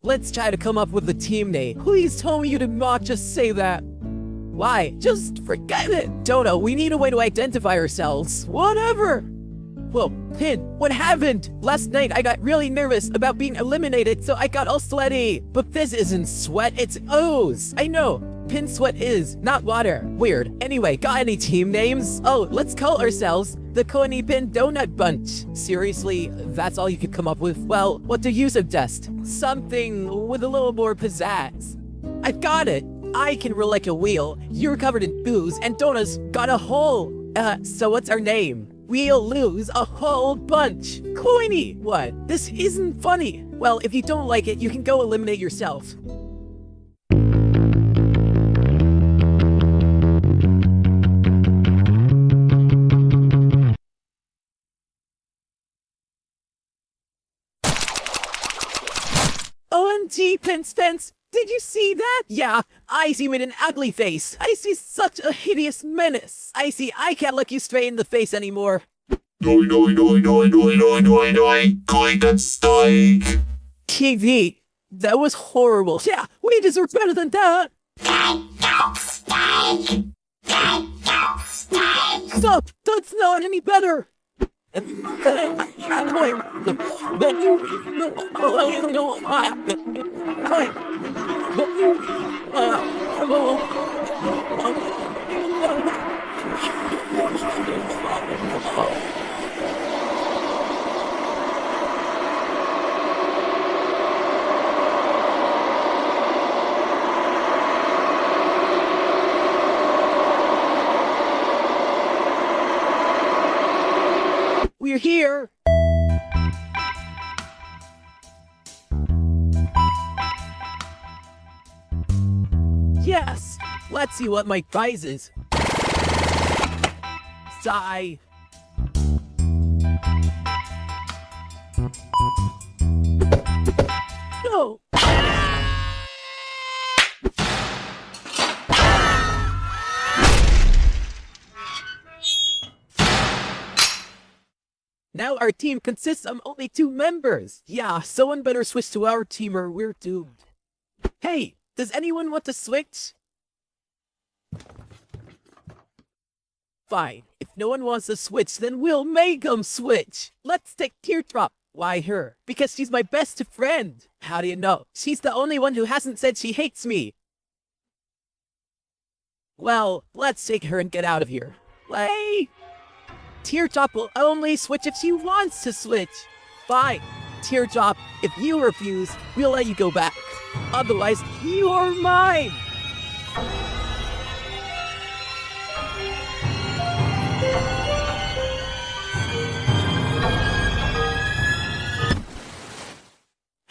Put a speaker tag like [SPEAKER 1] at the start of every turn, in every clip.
[SPEAKER 1] Let's try to come up with a team name. Please tell me you did not just say that. Why? Just forget it. Dodo, we need a way to identify ourselves. Whatever. Well, Pin, what happened? Last night I got really nervous about being eliminated, so I got all sweaty. But this isn't sweat, it's ooze. I know. Pin sweat is, not water. Weird. Anyway, got any team names? Oh, let's call ourselves the Coney Pin Donut Bunch. Seriously, that's all you could come up with? Well, what do you suggest? Something with a little more pizzazz. I've got it. I can roll like a wheel, you're covered in booze, and Donut's got a hole. So what's our name? We'll lose a whole bunch. Coiny! What? This isn't funny. Well, if you don't like it, you can go eliminate yourself. OMG, Pinstance! Did you see that? Yeah, I see him in an ugly face. I see such a hideous menace. I see I can't look you straight in the face anymore.
[SPEAKER 2] Going that steak.
[SPEAKER 1] TV, that was horrible. Yeah, we deserve better than that. Stop, that's not any better. We're here. Yes! Let's see what my prize is. Sigh. No! Now our team consists of only 2 members. Yeah, someone better switch to our team or we're doomed. Hey, does anyone want to switch? Fine. If no one wants to switch, then we'll make them switch. Let's take Teardrop. Why her? Because she's my best friend. How do you know? She's the only one who hasn't said she hates me. Well, let's take her and get out of here. Play. Teardrop will only switch if she wants to switch. Fine. Teardrop, if you refuse, we'll let you go back. Otherwise, you're mine!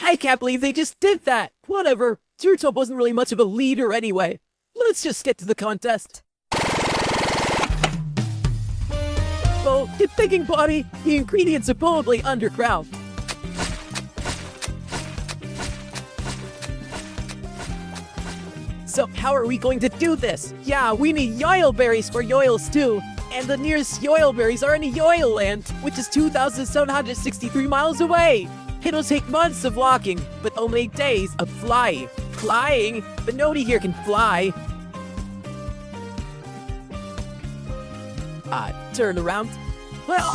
[SPEAKER 1] I can't believe they just did that! Whatever, Teardrop wasn't really much of a leader anyway. Let's just get to the contest. Oh, keep thinking, buddy. The ingredients are probably underground. So how are we going to do this? Yeah, we need yoil berries for yoils too. And the nearest yoil berries are in Yoil Land, which is 2,763 miles away. It'll take months of walking, but only days of flying. Flying? But nobody here can fly. Turn around. Well,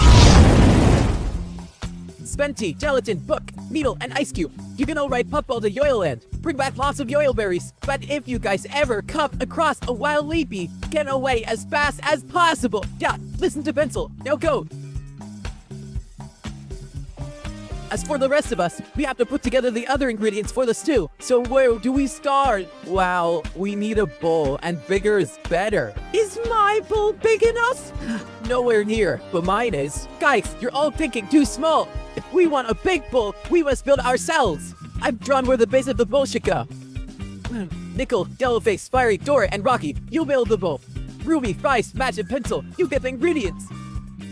[SPEAKER 1] Spenty, Gelatin, Book, Needle, and Ice Cube. You can all ride Puffball to Yoil Land. Bring back lots of yoil berries. But if you guys ever come across a wild leapy, get away as fast as possible. Yeah, listen to Pencil. Now go. As for the rest of us, we have to put together the other ingredients for the stew. So where do we start? Well, we need a bowl, and bigger is better. Is my bowl big enough? Nowhere near, but mine is. Guys, you're all thinking too small. If we want a big bowl, we must build ourselves. I've drawn where the base of the bowl should go. Nickel, Yellowface, Fiery, Dora, and Rocky, you build the bowl. Ruby, Fries, Match, and Pencil, you get the ingredients.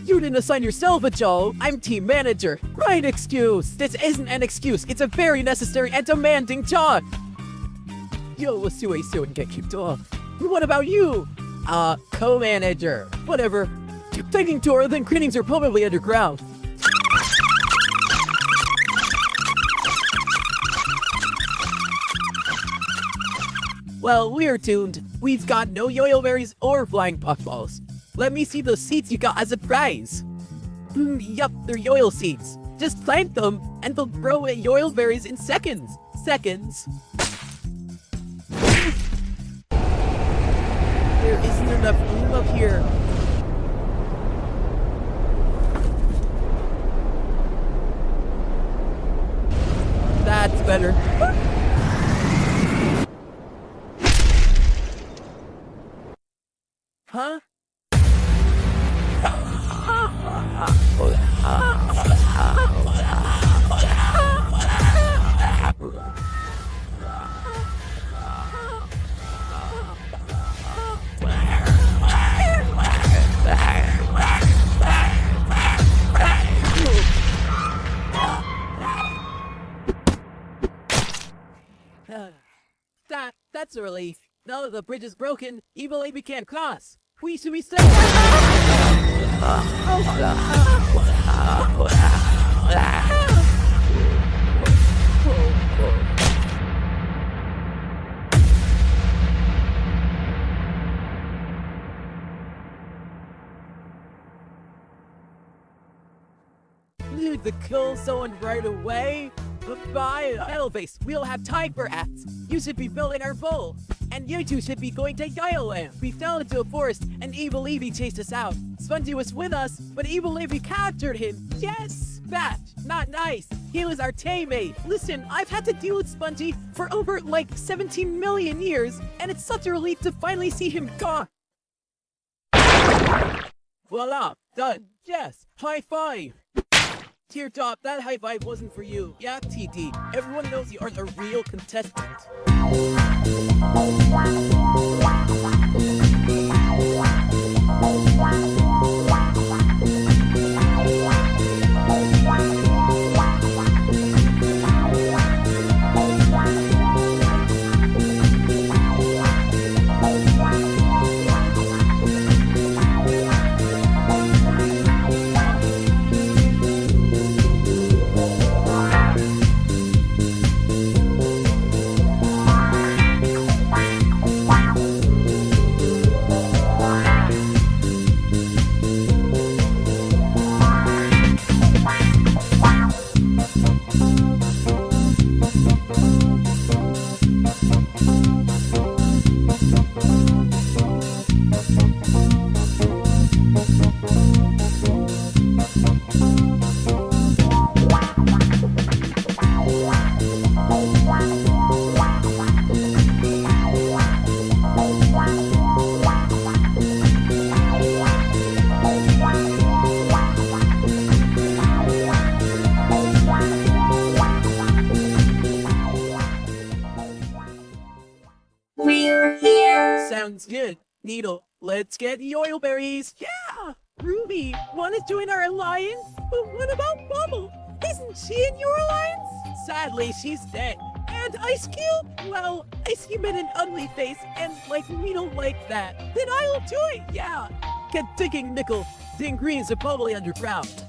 [SPEAKER 1] You didn't assign yourself a job. I'm team manager. Right excuse. This isn't an excuse. It's a very necessary and demanding job. Yo, we'll see you and get kicked off. What about you? Co-manager. Whatever. Keep thinking, Dora, then cleanings are probably underground. Well, we're tuned. We've got no yoyo berries or flying puffballs. Let me see those seeds you got as a prize. Yup, they're yoyo seeds. Just plant them, and they'll grow yoyo berries in seconds. Seconds. There isn't enough room up here. That's better. Huh? That's a relief. Now that the bridge is broken, Evil Lady can't cross. We should be safe. Need to kill someone right away? Goodbye, Edelface. We'll have time for acts. You should be filling our bowl. And you two should be going to Yoyoland. We fell into a forest and Evil Levy chased us out. Spongy was with us, but Evil Levy captured him. Yes! Bad. Not nice. He was our teammate. Listen, I've had to deal with Spongy for over like 17 million years, and it's such a relief to finally see him gone. Voila! Done. Yes. High five. Teardrop, that high five wasn't for you. Yeah, TD. Everyone knows you are the real contestant.
[SPEAKER 3] We're here.
[SPEAKER 1] Sounds good. Needle, let's get yoil berries. Yeah! Ruby, wanna join our alliance? But what about Bubble? Isn't she in your alliance? Sadly, she's dead. And Ice Cube? Well, Ice Cube made an ugly face, and like, we don't like that. Then I'll join, yeah! Get digging, Nickel. The ingredients are probably underground.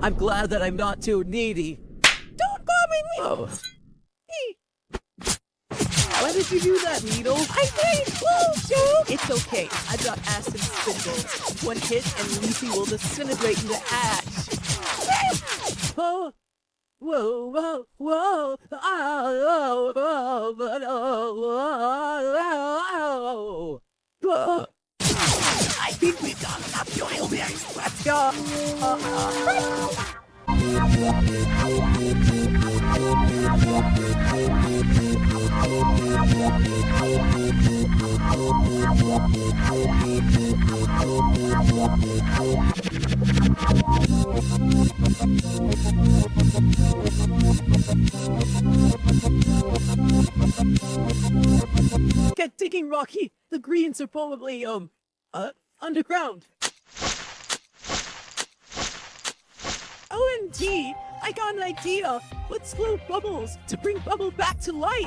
[SPEAKER 1] I'm glad that I'm not too needy. Don't call me Needle! Why did you do that, Needle? I made Joe! It's okay. I've got acid spindles. One hit and Lucy will disintegrate into ash. Oh! Whoa, whoa, whoa! Oh, I think we've got enough oil berries. Let's go. Get digging, Rocky. The greens are probably underground. OMG! I got an idea! Let's float Bubbles to bring Bubble back to life!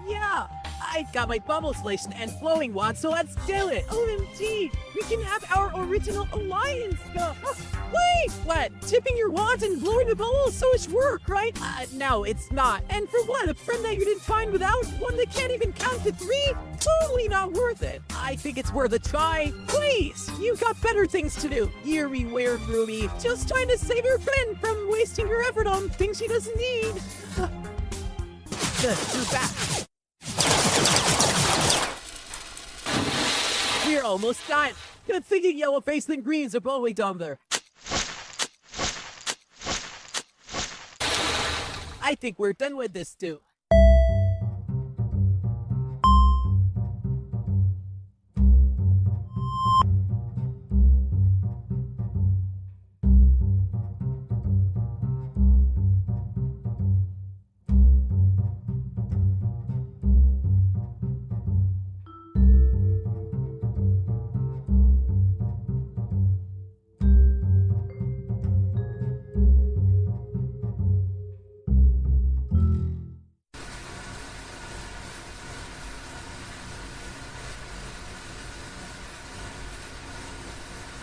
[SPEAKER 1] Yeah! I've got my bubble station and flowing wand, so let's do it. OMG, we can have our original alliance. Wait, what? Tipping your wands and blowing the bubbles? So much work, right? No, it's not. And for what? A friend that you didn't find without? One that can't even count to 3? Totally not worth it. I think it's worth a try. Please, you've got better things to do. Eerie, weird Ruby. Just trying to save your friend from wasting her effort on things she doesn't need. You're back. We're almost done. Good thinking, yellow face and greens are both way down there. I think we're done with this too.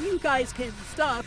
[SPEAKER 1] You guys can stop.